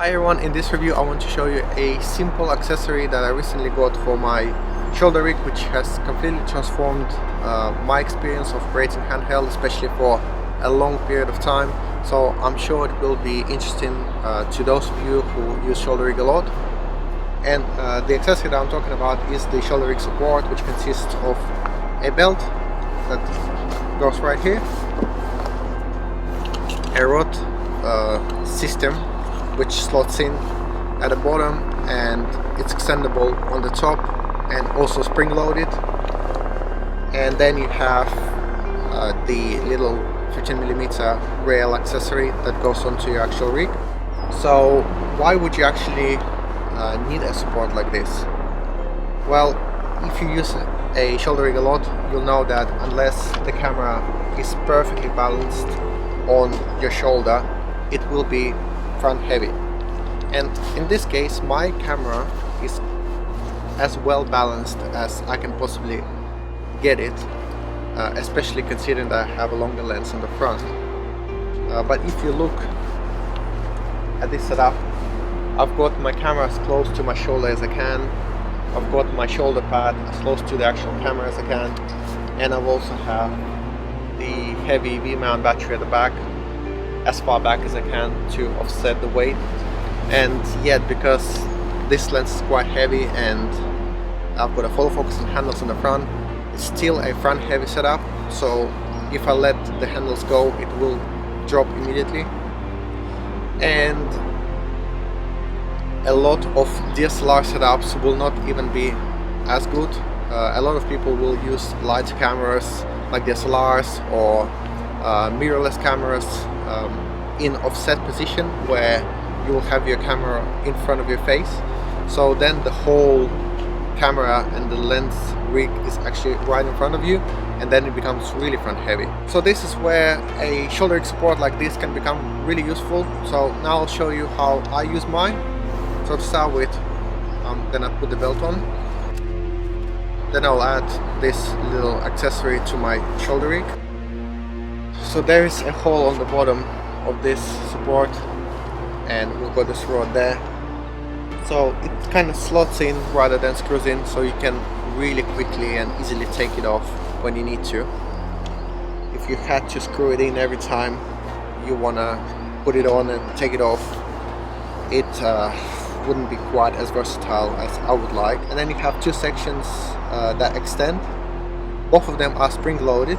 Hi everyone, in this review I want to show you a simple accessory that I recently got for my shoulder rig, which has completely transformed my experience of operating handheld, especially for a long period of time. So I'm sure it will be interesting to those of you who use shoulder rig a lot. And the accessory that I'm talking about is the shoulder rig support, which consists of a belt that goes right here, a rod system which slots in at the bottom, and it's extendable on the top and also spring loaded. And then you have the little 15mm rail accessory that goes onto your actual rig. So why would you actually need a support like this? Well, if you use a shoulder rig a lot, you'll know that unless the camera is perfectly balanced on your shoulder, it will be front heavy. And in this case, my camera is as well balanced as I can possibly get it, especially considering that I have a longer lens on the front. But if you look at this setup, I've got my camera as close to my shoulder as I can. I've got my shoulder pad as close to the actual camera as I can, and I've also have the heavy V-mount battery at the back as far back as I can to offset the weight. And yet, because this lens is quite heavy and I've got a follow focus and handles on the front, it's still a front heavy setup. So if I let the handles go, it will drop immediately. And a lot of DSLR setups will not even be as good. A lot of people will use light cameras like DSLRs or mirrorless cameras in offset position, where you will have your camera in front of your face. So then the whole camera and the lens rig is actually right in front of you, and then it becomes really front heavy. So this is where a shoulder rig support like this can become really useful. So now I'll show you how I use mine. So to start with, I'm gonna put the belt on. Then I'll add this little accessory to my shoulder rig. So there is a hole on the bottom of this support, and we've got this rod there. So it kind of slots in rather than screws in, so you can really quickly and easily take it off when you need to. If you had to screw it in every time you wanna put it on and take it off, it wouldn't be quite as versatile as I would like. And then you have two sections that extend. Both of them are spring loaded.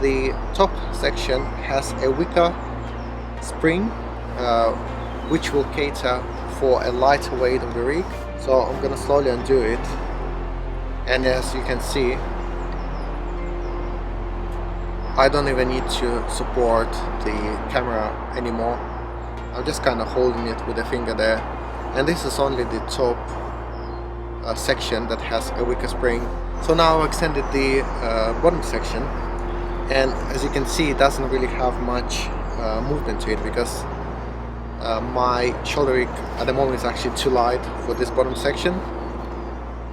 The top section has a wicker spring which will cater for a lighter weight of the rig. So I'm gonna slowly undo it, and as you can see, I don't even need to support the camera anymore. I'm just kind of holding it with a finger there, and this is only the top section that has a wicker spring. So now I've extended the bottom section, and as you can see, it doesn't really have much movement to it, because my shoulder rig at the moment is actually too light for this bottom section.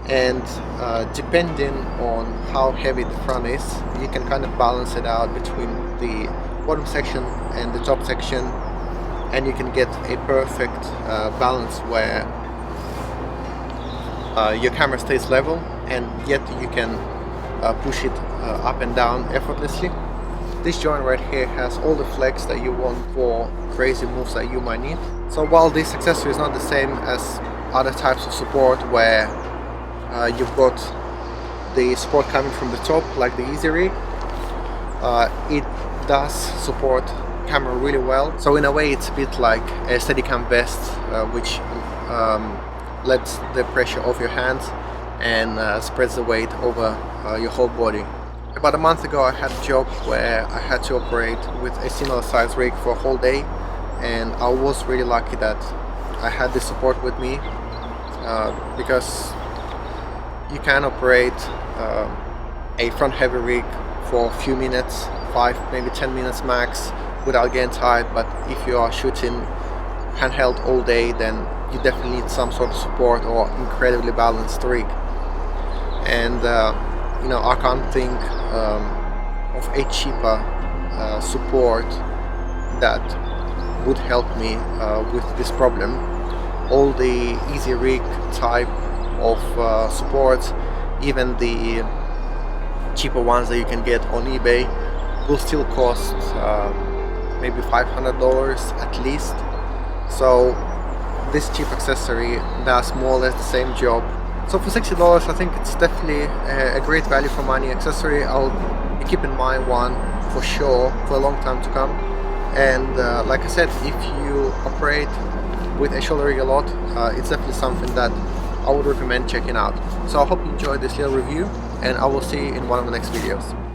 And depending on how heavy the front is, you can kind of balance it out between the bottom section and the top section, and you can get a perfect balance where your camera stays level, and yet you can push it up and down effortlessly. This joint right here has all the flex that you want for crazy moves that you might need. So while this accessory is not the same as other types of support, where you've got the support coming from the top like the Easy Rig, it does support camera really well. So in a way, it's a bit like a Steadicam vest, which lets the pressure off your hands and spreads the weight over your whole body. About a month ago, I had a job where I had to operate with a similar size rig for a whole day, and I was really lucky that I had this support with me, because you can operate a front heavy rig for a few minutes, 5 maybe 10 minutes max, without getting tired. But if you are shooting handheld all day, then you definitely need some sort of support or incredibly balanced rig. And you know, I can't think of a cheaper support that would help me with this problem. All the easy rig type of supports, even the cheaper ones that you can get on eBay, will still cost maybe $500 at least. So this cheap accessory does more or less the same job. So for $60 I think it's definitely a great value for money accessory. I'll keep in mind one for sure for a long time to come. And like I said, if you operate with a shoulder rig a lot, it's definitely something that I would recommend checking out. So I hope you enjoyed this little review, and I will see you in one of the next videos.